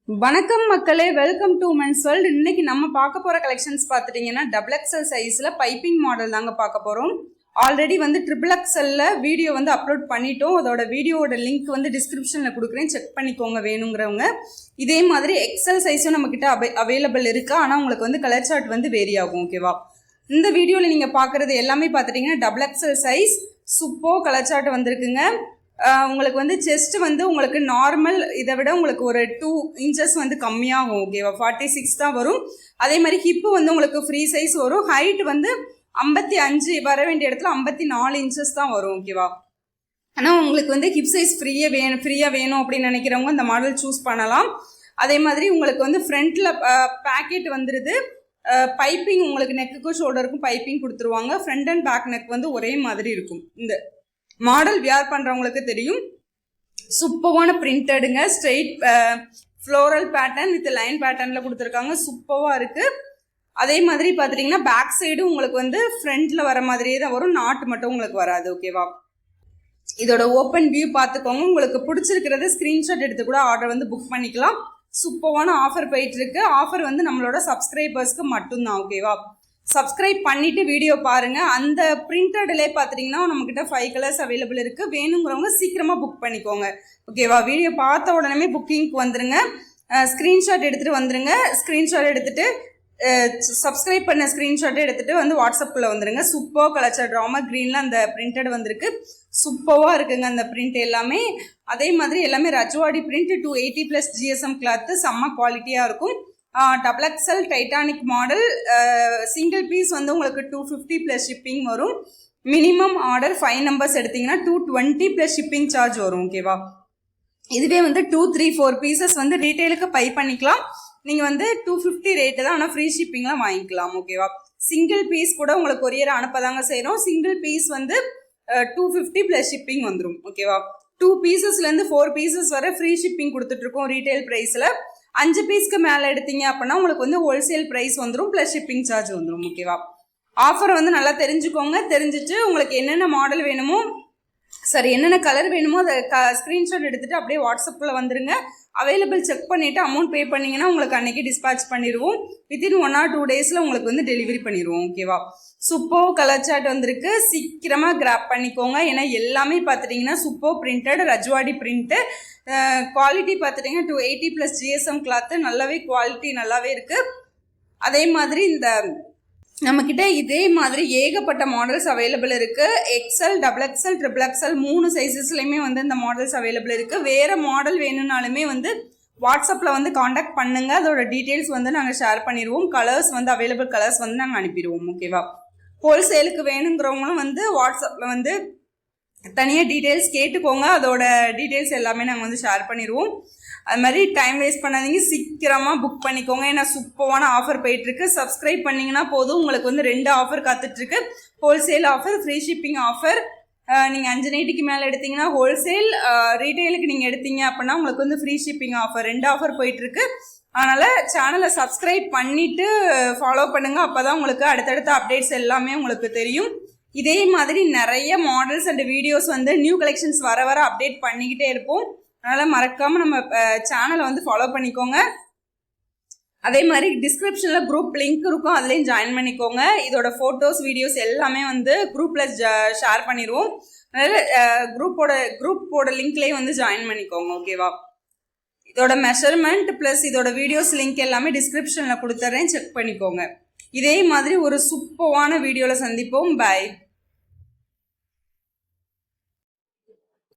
வணக்கம் மக்களே, welcome to men's world. இன்னைக்கு நம்ம பார்க்க போற கலெக்ஷன்ஸ் பார்த்துட்டீங்கன்னா டபுள் எக்ஸல் சைஸ்ல பைப்பிங் மாடல் தாங்க பார்க்க போறோம். ஆல்ரெடி வந்து ட்ரிபிள் எக்ஸல்ல வீடியோ வந்து அப்லோட் பண்ணிட்டோம். அதோட வீடியோட லிங்க் வந்து டிஸ்கிரிப்ஷன்ல கொடுக்குறேன், செக் பண்ணிக்கோங்க வேணுங்கிறவங்க. இதே மாதிரி எக்ஸல் சைஸும் நம்ம கிட்ட அவைலபிள் இருக்கு. ஆனால் உங்களுக்கு வந்து கலர் சார்ட் வந்து வேரி ஆகும். ஓகேவா? இந்த வீடியோவில் நீங்க பார்க்கறது எல்லாமே பார்த்துட்டீங்கன்னா double XL size super colour chart வந்திருக்குங்க. உங்களுக்கு வந்து செஸ்ட் வந்து உங்களுக்கு நார்மல் இதை விட உங்களுக்கு ஒரு 2 இன்ச்சஸ் வந்து கம்மியாகும். ஓகேவா? 46 தான் வரும். அதே மாதிரி ஹிப்பு வந்து உங்களுக்கு ஃப்ரீ சைஸ் வரும். ஹைட் வந்து 55 வர வேண்டிய இடத்துல 54 இன்ச்சஸ் தான் வரும். ஓகேவா? ஆனால் உங்களுக்கு வந்து ஹிப் சைஸ் ஃப்ரீயாக வேணும் அப்படின்னு நினைக்கிறவங்க இந்த மாடல் சூஸ் பண்ணலாம். அதே மாதிரி உங்களுக்கு வந்து ஃப்ரண்ட்டில் பேக்கெட் வந்துடுது. பைப்பிங் உங்களுக்கு நெக்குக்கும் ஷோல்டருக்கும் பைப்பிங் கொடுத்துருவாங்க. ஃப்ரண்ட் அண்ட் பேக் நெக் வந்து ஒரே மாதிரி இருக்கும். இந்த மாடல் வியர் பண்றவங்களுக்கு தெரியும். சூப்பரான பிரிண்டடுங்க. Straight floral pattern with line பேட்டர்ன்ல கொடுத்துருக்காங்க. சூப்பரா இருக்கு. அதே மாதிரி பாத்துட்டீங்கன்னா பேக் சைடு உங்களுக்கு வந்து ஃப்ரண்ட்ல வர மாதிரியே தான் வரும். நாட் மட்டும் உங்களுக்கு வராது. ஓகேவா? இதோட ஓப்பன் வியூ பார்த்துக்கோங்க. உங்களுக்கு பிடிச்சிருக்கிறது ஸ்கிரீன்ஷாட் எடுத்து கூட ஆர்டர் வந்து புக் பண்ணிக்கலாம். சூப்பரான ஆஃபர் போயிட்டு இருக்கு. ஆஃபர் வந்து நம்மளோட சப்ஸ்கிரைபர்ஸ்க்கு மட்டும்தான். ஓகேவா? சப்ஸ்கிரைப் பண்ணிட்டு வீடியோ பாருங்க. அந்த பிரிண்டட்லேயே பார்த்துட்டிங்கன்னா நம்மக்கிட்ட 5 கலர்ஸ் அவைலபிள் இருக்குது. வேணுங்கிறவங்க சீக்கிரமாக புக் பண்ணிக்கோங்க. ஓகேவா? வீடியோ பார்த்த உடனே புக்கிங்க்கு வந்துருங்க. ஸ்க்ரீன்ஷாட் எடுத்துகிட்டு வந்துருங்க. ஸ்க்ரீன்ஷாட் எடுத்துகிட்டு சப்ஸ்கிரைப் பண்ண ஸ்க்ரீன்ஷாட்டை எடுத்துகிட்டு வந்து வாட்ஸ்அப்பில் வந்துருங்க. சூப்பர் கலர் சார்ட் ராமா க்ரீனில் அந்த பிரிண்டட் வந்திருக்கு. சூப்பராக இருக்குங்க அந்த பிரிண்ட் எல்லாமே. அதே மாதிரி எல்லாமே ரஜ்வாடி பிரிண்ட் 280+ GSM கிளாத்து செம்ம குவாலிட்டியாக இருக்கும். Double XL titanic model. Single piece வந்து உங்களுக்கு 250+ ஷிப்பிங் வரும். மினிமம் ஆர்டர் 5 நம்பர்ஸ் எடுத்தீங்கன்னா 220+ ஷிப்பிங் சார்ஜ் வரும். ஓகேவா? இதுவே வந்து 2, 3, 4 பீசஸ் வந்து ரீட்டைலுக்கு பை பண்ணிக்கலாம். நீங்கள் வந்து 250 ரேட்டு தான், ஆனால் ஃப்ரீ ஷிப்பிங்லாம் வாங்கிக்கலாம். ஓகேவா? சிங்கிள் பீஸ் கூட உங்களுக்கு கொரியர் அனுப்பதாங்க செய்கிறோம். சிங்கிள் பீஸ் வந்து 250+ ஷிப்பிங் வந்துடும். ஓகேவா? 2 பீசஸ்லேருந்து 4 பீசஸ் வரை ஃப்ரீ ஷிப்பிங் கொடுத்துட்ருக்கோம் ரீட்டைல் ப்ரைஸில். 5 பீஸ்க்கு மேலே எடுத்தீங்க அப்படின்னா உங்களுக்கு வந்து ஹோல்சேல் ப்ரைஸ் வந்துடும், ப்ளஸ் ஷிப்பிங் சார்ஜ் வந்துடும். ஓகேவா? ஆஃபரை வந்து நல்லா தெரிஞ்சுக்கோங்க. தெரிஞ்சுட்டு உங்களுக்கு என்னென்ன மாடல் வேணுமோ, சரி என்னென்ன கலர் வேணுமோ அதை ஸ்க்ரீன்ஷாட் எடுத்துகிட்டு அப்படியே வாட்ஸ்அப்பில் வந்துருங்க. அவைலபிள் செக் பண்ணிவிட்டு அமௌண்ட் பே பண்ணிங்கன்னா உங்களுக்கு அன்றைக்கி டிஸ்பேச் பண்ணிடுவோம். வித்தின் 1 or 2 டேஸில் உங்களுக்கு வந்து டெலிவரி பண்ணிடுவோம். ஓகேவா? சூப்பர் கலர் சார்ட் வந்திருக்கு. சீக்கிரமாக கிராப் பண்ணிக்கோங்க. ஏன்னா எல்லாமே பார்த்துட்டிங்கன்னா super printed Rajwadi print. Quality பார்த்துட்டிங்கன்னா 280+ GSM கிளாத்து. நல்லாவே குவாலிட்டி நல்லாவே இருக்குது. அதே மாதிரி இந்த நம்மக்கிட்ட இதே மாதிரி ஏகப்பட்ட மாடல்ஸ் அவைலபிள் இருக்குது. XL, double XL, triple XL 3 சைஸஸ்லையுமே வந்து இந்த மாடல்ஸ் அவைலபிள் இருக்குது. வேறு மாடல் வேணும்னாலுமே வந்து வாட்ஸ்அப்பில் வந்து காண்டாக்ட் பண்ணுங்கள். அதோட டீட்டெயில்ஸ் வந்து நாங்கள் ஷேர் பண்ணிடுவோம். கலர்ஸ் வந்து அவைலபிள் கலர்ஸ் வந்து நாங்கள் அனுப்பிடுவோம். ஓகேவா? ஹோல்சேலுக்கு வேணுங்கிறவங்களும் வந்து வாட்ஸ்அப்பில் வந்து தனியாக டீட்டெயில்ஸ் கேட்டுக்கோங்க. அதோட டீட்டெயில்ஸ் எல்லாமே நாங்கள் வந்து ஷேர் பண்ணிடுவோம். அது மாதிரி டைம் வேஸ்ட் பண்ணாதீங்க, சீக்கிரமாக புக் பண்ணிக்கோங்க. ஏன்னா சூப்பரான ஆஃபர் போயிட்டுருக்கு. சப்ஸ்கிரைப் பண்ணிங்கன்னா போதும். உங்களுக்கு வந்து 2 ஆஃபர் காத்துட்ருக்கு. Wholesale offer, free shipping offer. நீங்கள் 5 நைட்டுக்கு மேலே எடுத்தீங்கன்னா ஹோல்சேல், ரீட்டைலுக்கு நீங்கள் எடுத்தீங்க அப்படின்னா உங்களுக்கு வந்து ஃப்ரீ ஷிப்பிங் ஆஃபர். 2 ஆஃபர் போயிட்டுருக்கு. அதனால் சேனலை சப்ஸ்கிரைப் பண்ணிவிட்டு ஃபாலோ பண்ணுங்கள். அப்போ தான் உங்களுக்கு அடுத்தடுத்த அப்டேட்ஸ் எல்லாமே உங்களுக்கு தெரியும். இதே மாதிரி நிறைய மாடல்ஸ் அண்ட் வீடியோஸ் வந்து நியூ கலெக்ஷன்ஸ் வர வர அப்டேட் பண்ணிக்கிட்டே இருப்போம். அதனால் மறக்காமல் நம்ம சேனலை வந்து ஃபாலோ பண்ணிக்கோங்க. அதே மாதிரி டிஸ்கிரிப்ஷனில் குரூப் லிங்க் இருக்கும், அதுலேயும் ஜாயின் பண்ணிக்கோங்க. இதோட ஃபோட்டோஸ் வீடியோஸ் எல்லாமே வந்து குரூப்பில் ஷேர் பண்ணிடுவோம். அதனால் குரூப்போட லிங்க்லேயும் வந்து ஜாயின் பண்ணிக்கோங்க. ஓகேவா? இதோட மெஷர்மெண்ட் ப்ளஸ் இதோட வீடியோஸ் லிங்க் எல்லாமே டிஸ்கிரிப்ஷனில் கொடுத்துட்றேன், செக் பண்ணிக்கோங்க. இதே மாதிரி ஒரு சூப்பரான வீடியோவில் சந்திப்போம். பாய்.